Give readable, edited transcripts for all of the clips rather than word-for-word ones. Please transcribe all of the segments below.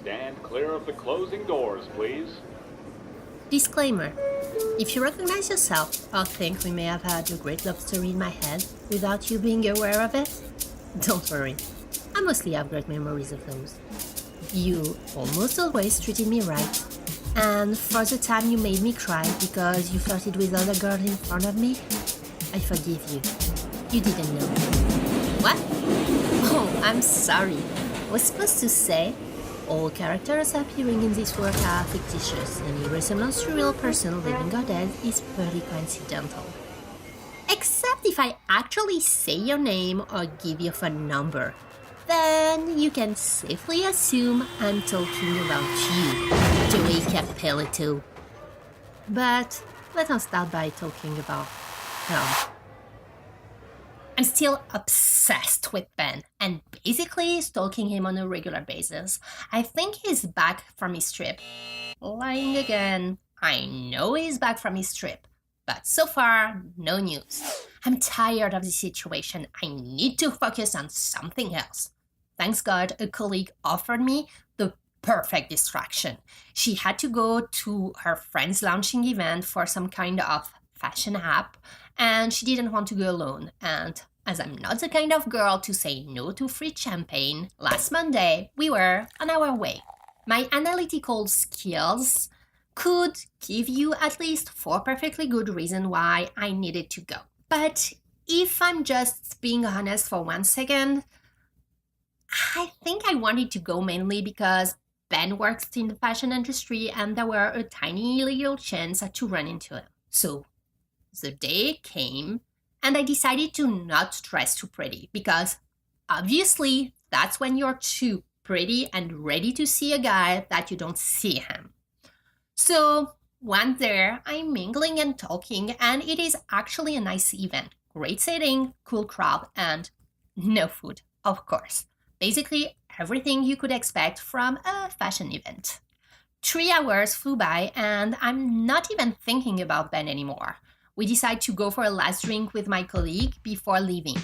Stand clear of the closing doors, please. Disclaimer. If you recognize yourself or think we may have had a great love story in my head without you being aware of it, don't worry. I mostly have great memories of those. You almost always treated me right. And for the time you made me cry because you flirted with other girls in front of me, I forgive you. You didn't know. What? Oh, I'm sorry. I was supposed to say, all characters appearing in this work are fictitious. Any resemblance to a real person, living or dead, is purely coincidental. Except if I actually say your name or give your phone number. Then you can safely assume I'm talking about you, Joey Capelito. But let us start by talking about him. I'm still obsessed with Ben and basically stalking him on a regular basis. I think he's back from his trip. Lying again. I know he's back from his trip, but so far, no news. I'm tired of the situation. I need to focus on something else. Thanks God, a colleague offered me the perfect distraction. She had to go to her friend's launching event for some kind of fashion app, and she didn't want to go alone. And as I'm not the kind of girl to say no to free champagne, last Monday we were on our way. My analytical skills could give you at least 4 perfectly good reasons why I needed to go. But if I'm just being honest for 1 second, I think I wanted to go mainly because Ben works in the fashion industry and there were a tiny little chance to run into him. So the day came and I decided to not dress too pretty because obviously that's when you're too pretty and ready to see a guy that you don't see him. So once there, I'm mingling and talking, and it is actually a nice event. Great setting, cool crowd, and no food, of course. Basically, everything you could expect from a fashion event. 3 hours flew by, and I'm not even thinking about Ben anymore. We decide to go for a last drink with my colleague before leaving.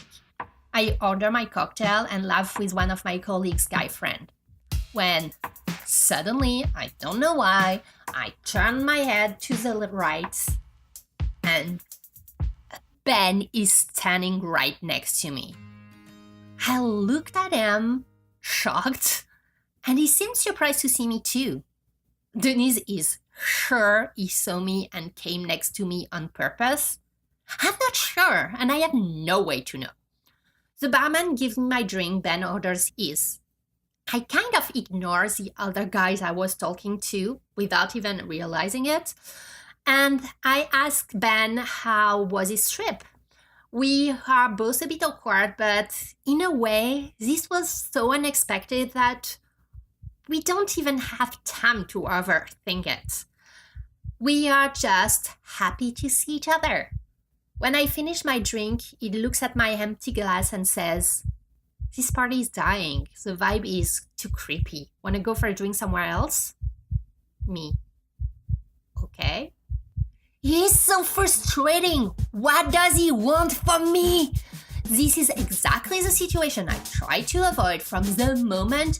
I order my cocktail and laugh with one of my colleague's guy friend. When suddenly, I don't know why, I turn my head to the right and Ben is standing right next to me. I looked at him, shocked, and he seemed surprised to see me too. Denise is sure he saw me and came next to me on purpose. I'm not sure, and I have no way to know. The barman gives me my drink, Ben orders his. I kind of ignore the other guys I was talking to without even realizing it. And I ask Ben how was his trip. We are both a bit awkward, but in a way, this was so unexpected that we don't even have time to overthink it. We are just happy to see each other. When I finish my drink, he looks at my empty glass and says, "This party is dying. The vibe is too creepy. Wanna go for a drink somewhere else?" Me. Okay. He's so frustrating. What does he want from me? This is exactly the situation I tried to avoid from the moment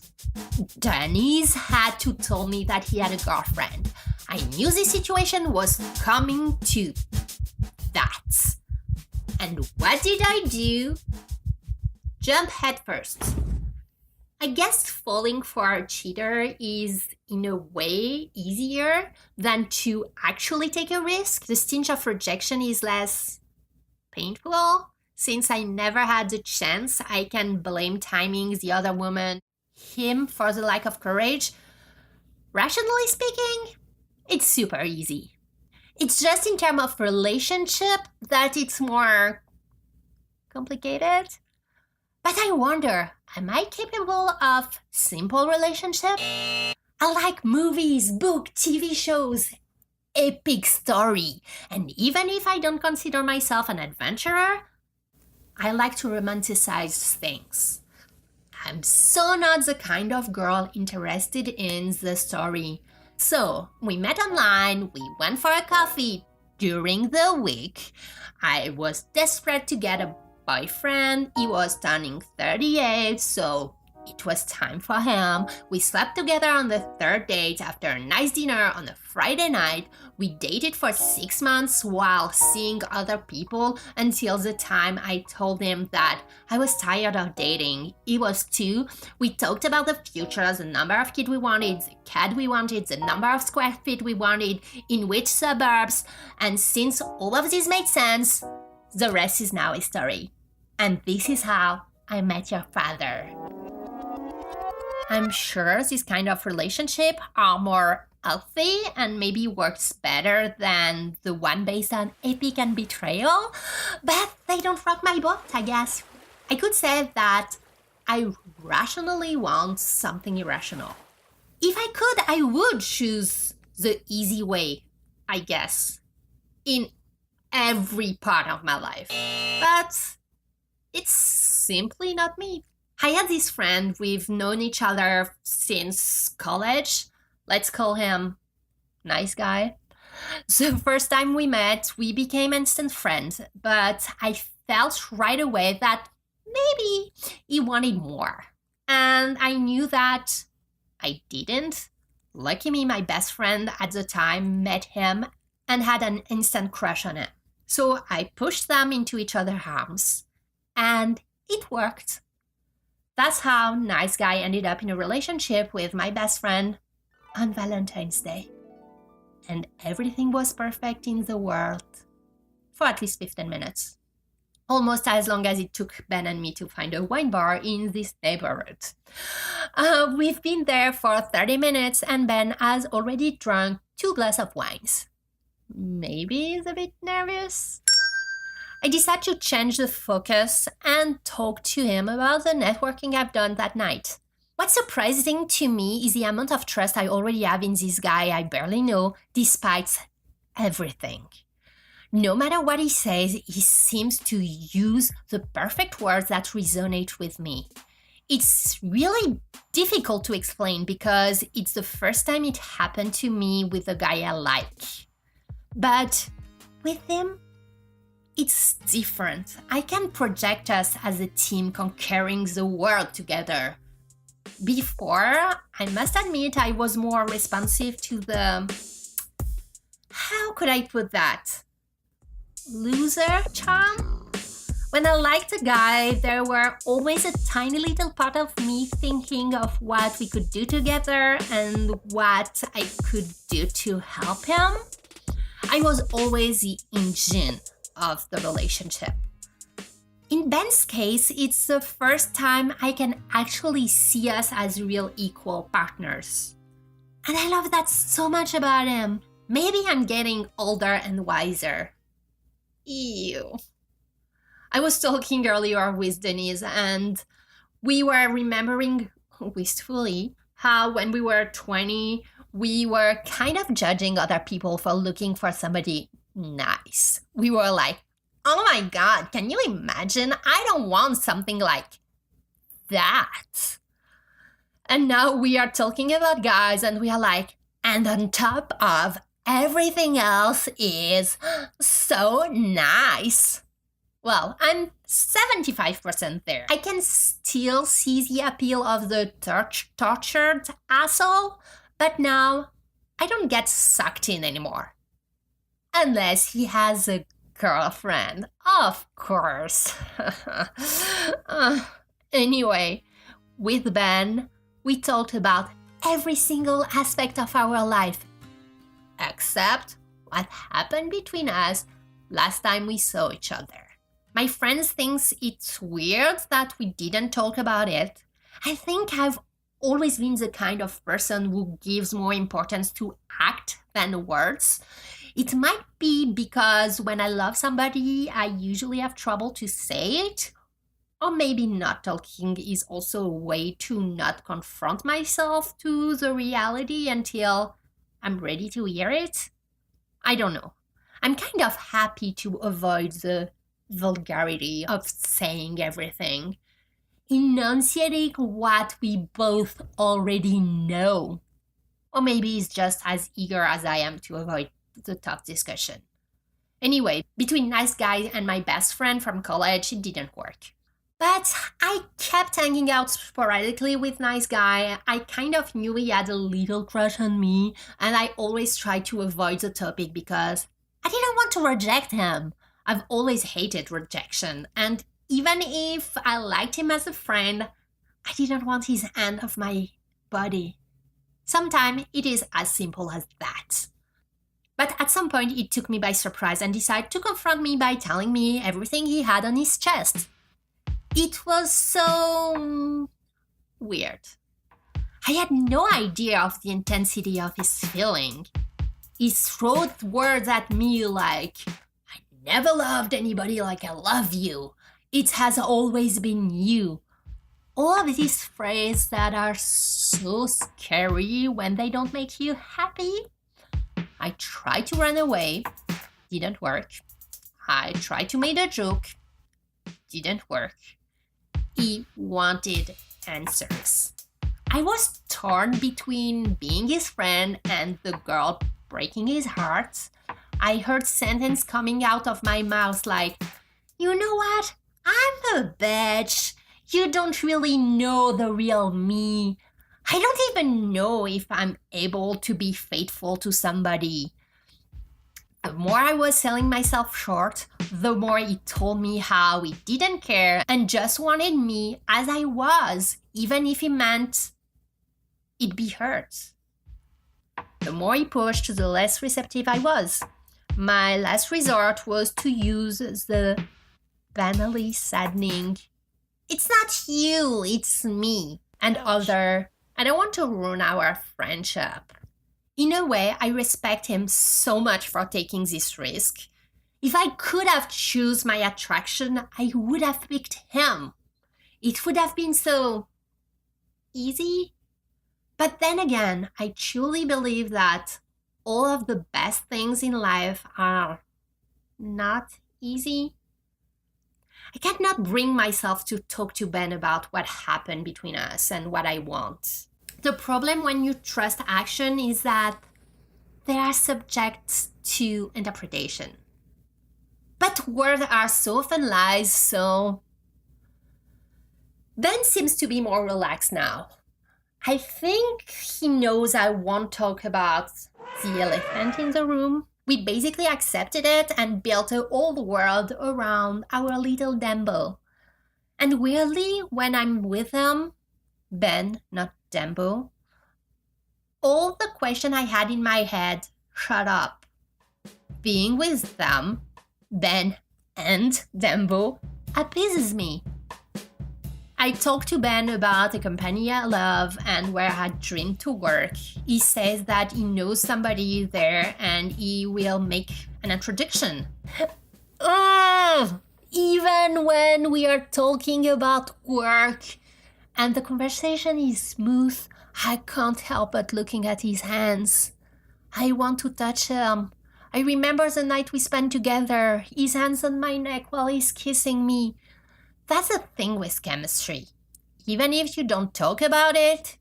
Denise had to tell me that he had a girlfriend. I knew this situation was coming to that. And what did I do? Jump headfirst. I guess falling for a cheater is, in a way, easier than to actually take a risk. The stench of rejection is less painful. Since I never had the chance, I can blame timing, the other woman, him for the lack of courage. Rationally speaking, it's super easy. It's just in terms of relationship that it's more complicated. But I wonder, am I capable of simple relationship? I like movies, book, TV shows, epic story. And even if I don't consider myself an adventurer, I like to romanticize things. I'm so not the kind of girl interested in the story. So we met online, we went for a coffee during the week. I was desperate to get a boyfriend. He was turning 38, so it was time for him. We slept together on the third date after a nice dinner on a Friday night. We dated for 6 months while seeing other people until the time I told him that I was tired of dating. He was too. We talked about the future, the number of kids we wanted, the cat we wanted, the number of square feet we wanted, in which suburbs, and since all of this made sense, the rest is now history. And this is how I met your father. I'm sure this kind of relationship are more healthy and maybe works better than the one based on epic and betrayal, but they don't rock my boat, I guess. I could say that I rationally want something irrational. If I could, I would choose the easy way, I guess, in every part of my life. But it's simply not me. I had this friend, we've known each other since college. Let's call him nice guy. The first time we met, we became instant friends, but I felt right away that maybe he wanted more. And I knew that I didn't. Lucky me, my best friend at the time met him and had an instant crush on him. So I pushed them into each other's arms, and it worked. That's how nice guy ended up in a relationship with my best friend on Valentine's Day. And everything was perfect in the world for at least 15 minutes. Almost as long as it took Ben and me to find a wine bar in this neighborhood. We've been there for 30 minutes and Ben has already drunk 2 glasses of wines. Maybe he's a bit nervous. I decided to change the focus and talk to him about the networking I've done that night. What's surprising to me is the amount of trust I already have in this guy I barely know, despite everything. No matter what he says, he seems to use the perfect words that resonate with me. It's really difficult to explain because it's the first time it happened to me with a guy I like. But with him, it's different. I can project us as a team conquering the world together. Before, I must admit I was more responsive to the... How could I put that? Loser charm? When I liked a guy, there were always a tiny little part of me thinking of what we could do together and what I could do to help him. I was always the engine of the relationship. In Ben's case, it's the first time I can actually see us as real equal partners. And I love that so much about him. Maybe I'm getting older and wiser. Ew. I was talking earlier with Denise and we were remembering wistfully how when we were 20, we were kind of judging other people for looking for somebody nice. We were like, oh my God, can you imagine? I don't want something like that. And now we are talking about guys and we are like, and on top of everything else is so nice. Well, I'm 75% there. I can still see the appeal of the tortured asshole, but now I don't get sucked in anymore. Unless he has a girlfriend, of course. Anyway, with Ben, we talked about every single aspect of our life, except what happened between us last time we saw each other. My friends think it's weird that we didn't talk about it. I think I've always been the kind of person who gives more importance to act than words. It might be because when I love somebody, I usually have trouble to say it. Or maybe not talking is also a way to not confront myself to the reality until I'm ready to hear it. I don't know. I'm kind of happy to avoid the vulgarity of saying everything. Enunciating what we both already know. Or maybe he's just as eager as I am to avoid the tough discussion. Anyway, between nice guy and my best friend from college, it didn't work. But I kept hanging out sporadically with nice guy. I kind of knew he had a little crush on me, and I always tried to avoid the topic because I didn't want to reject him. I've always hated rejection, and even if I liked him as a friend, I didn't want his hand off my body. Sometimes it is as simple as that. But at some point, it took me by surprise and decided to confront me by telling me everything he had on his chest. It was so weird. I had no idea of the intensity of his feeling. He threw words at me like, I never loved anybody like I love you. It has always been you. All of these phrases that are so scary when they don't make you happy. I tried to run away. Didn't work. I tried to make a joke. Didn't work. He wanted answers. I was torn between being his friend and the girl breaking his heart. I heard sentences coming out of my mouth like, you know what? I'm a bitch. You don't really know the real me. I don't even know if I'm able to be faithful to somebody. The more I was selling myself short, the more he told me how he didn't care and just wanted me as I was, even if it meant it'd be hurt. The more he pushed, the less receptive I was. My last resort was to use the banally saddening, it's not you, it's me, and other, I don't want to ruin our friendship. In a way, I respect him so much for taking this risk. If I could have chosen my attraction, I would have picked him. It would have been so easy. But then again, I truly believe that all of the best things in life are not easy. I cannot bring myself to talk to Ben about what happened between us and what I want. The problem when you trust action is that they are subject to interpretation. But words are so often lies, so Ben seems to be more relaxed now. I think he knows I won't talk about the elephant in the room. We basically accepted it and built a whole world around our little Dembo. And weirdly, when I'm with him, Ben, not Dembo, all the questions I had in my head shut up. Being with them, Ben and Dembo, appeases me. I talked to Ben about a company I love and where I dreamed to work. He says that he knows somebody there and he will make an introduction. Even when we are talking about work and the conversation is smooth, I can't help but looking at his hands. I want to touch him. I remember the night we spent together, his hands on my neck while he's kissing me. That's the thing with chemistry. Even if you don't talk about it,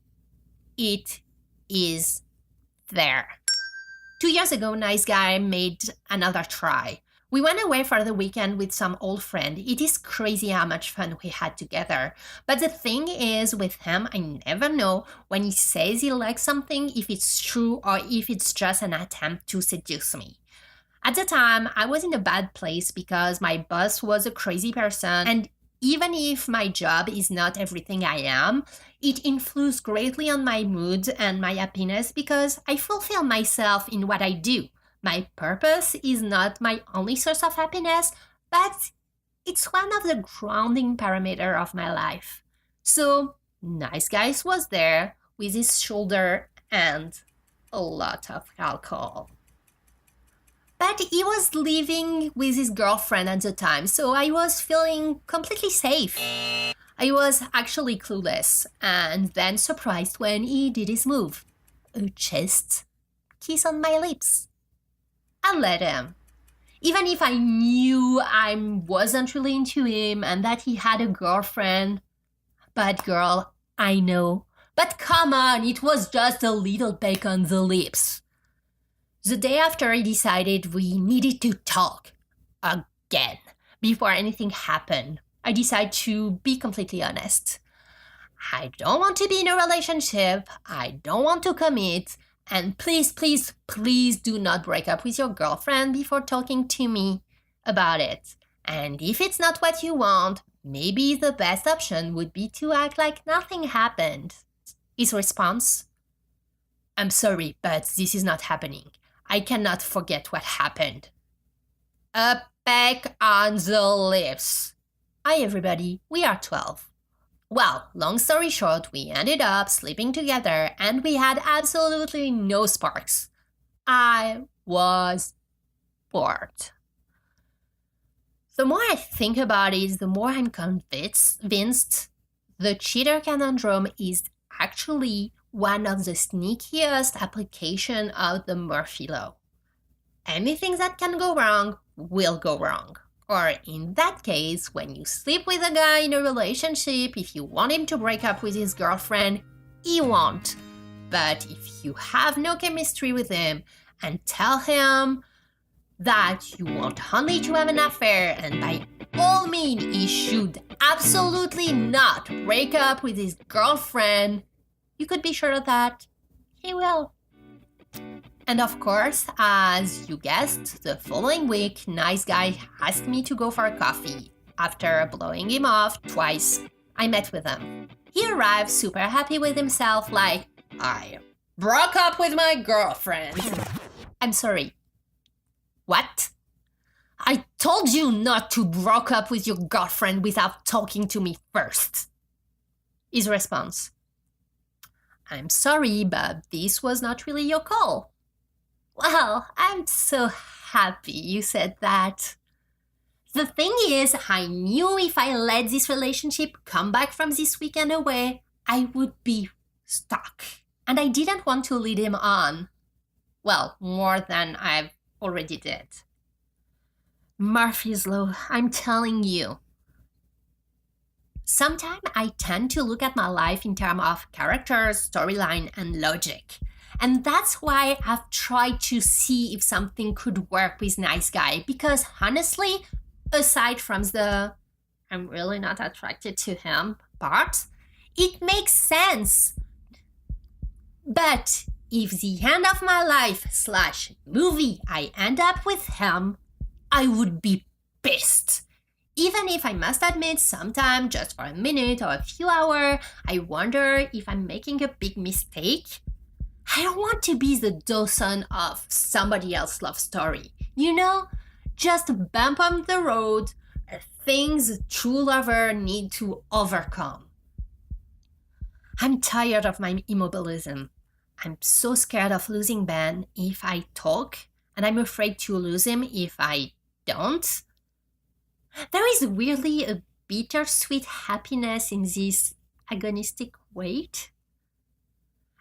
it is there. 2 years ago, nice guy made another try. We went away for the weekend with some old friend. It is crazy how much fun we had together. But the thing is, with him, I never know when he says he likes something, if it's true or if it's just an attempt to seduce me. At the time, I was in a bad place because my boss was a crazy person, and even if my job is not everything I am, it influenced greatly on my mood and my happiness because I fulfill myself in what I do. My purpose is not my only source of happiness, but it's one of the grounding parameters of my life. So, nice guys was there with his shoulder and a lot of alcohol. But he was living with his girlfriend at the time, so I was feeling completely safe. I was actually clueless, and then surprised when he did his move. A chest kiss on my lips. I let him. Even if I knew I wasn't really into him and that he had a girlfriend. Bad girl, I know. But come on, it was just a little peck on the lips. The day after, I decided we needed to talk. Again. Before anything happened. I decide to be completely honest. I don't want to be in a relationship, I don't want to commit, and please, please, please do not break up with your girlfriend before talking to me about it. And if it's not what you want, maybe the best option would be to act like nothing happened. His response: I'm sorry, but this is not happening. I cannot forget what happened. A peck on the lips. Hi everybody, we are 12. Well, long story short, we ended up sleeping together and we had absolutely no sparks. I was bored. The more I think about it, the more I'm convinced the cheater conundrum is actually one of the sneakiest applications of the Murphy Law. Anything that can go wrong will go wrong. Or in that case, when you sleep with a guy in a relationship, if you want him to break up with his girlfriend, he won't. But if you have no chemistry with him and tell him that you want only to have an affair and by all means he should absolutely not break up with his girlfriend, you could be sure that he will. And of course, as you guessed, the following week, nice guy asked me to go for a coffee. After blowing him off twice, I met with him. He arrived super happy with himself, like, I broke up with my girlfriend. I'm sorry. What? I told you not to break up with your girlfriend without talking to me first. His response: I'm sorry, but this was not really your call. Well, I'm so happy you said that. The thing is, I knew if I let this relationship come back from this weekend away, I would be stuck. And I didn't want to lead him on. Well, more than I've already did. Murphy's Law, I'm telling you. Sometimes I tend to look at my life in terms of characters, storyline, and logic. And that's why I've tried to see if something could work with nice guy. Because honestly, aside from the I'm really not attracted to him part, it makes sense. But if the end of my life / movie I end up with him, I would be pissed. Even if I must admit, sometimes just for a minute or a few hours, I wonder if I'm making a big mistake. I don't want to be the Dawson of somebody else's love story. You know, just a bump on the road, things true lover need to overcome. I'm tired of my immobilism. I'm so scared of losing Ben if I talk, and I'm afraid to lose him if I don't. There is weirdly a bittersweet happiness in this agonistic wait.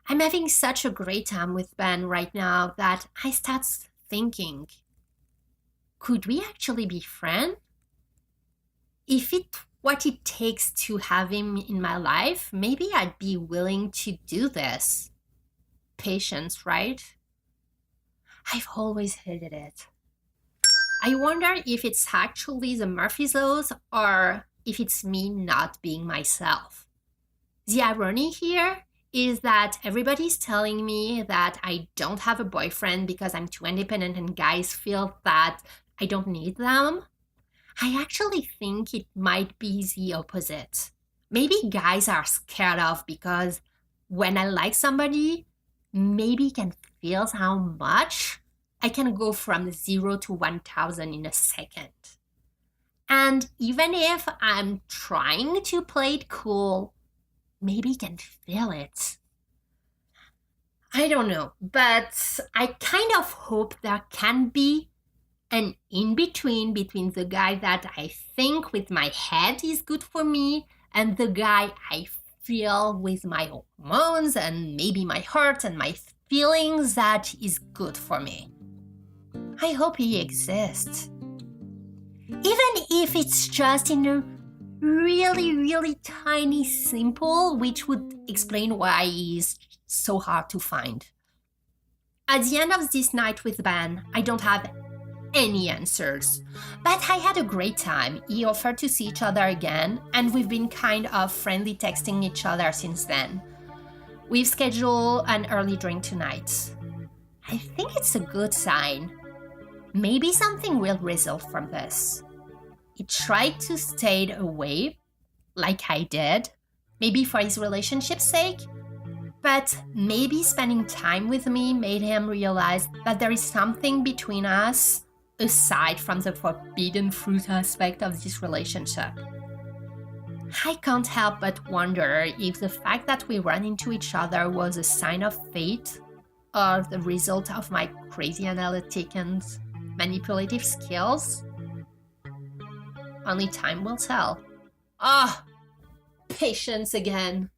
I'm having such a great time with Ben right now that I start thinking, could we actually be friends? If it's what it takes to have him in my life, maybe I'd be willing to do this. Patience, right? I've always hated it. I wonder if it's actually the Murphy's Laws or if it's me not being myself. The irony here is that everybody's telling me that I don't have a boyfriend because I'm too independent and guys feel that I don't need them. I actually think it might be the opposite. Maybe guys are scared of because when I like somebody, maybe can feel how much I can go from 0 to 1,000 in a second. And even if I'm trying to play it cool, maybe can feel it. I don't know, but I kind of hope there can be an in-between between the guy that I think with my head is good for me and the guy I feel with my hormones and maybe my heart and my feelings that is good for me. I hope he exists. Even if it's just in a really, really tiny simple, which would explain why he's so hard to find. At the end of this night with Ben, I don't have any answers. But I had a great time. He offered to see each other again, and we've been kind of friendly texting each other since then. We've scheduled an early drink tonight. I think it's a good sign. Maybe something will result from this. He tried to stay away, like I did, maybe for his relationship's sake, but maybe spending time with me made him realize that there is something between us aside from the forbidden fruit aspect of this relationship. I can't help but wonder if the fact that we ran into each other was a sign of fate or the result of my crazy analytic and manipulative skills. Only time will tell. Patience again.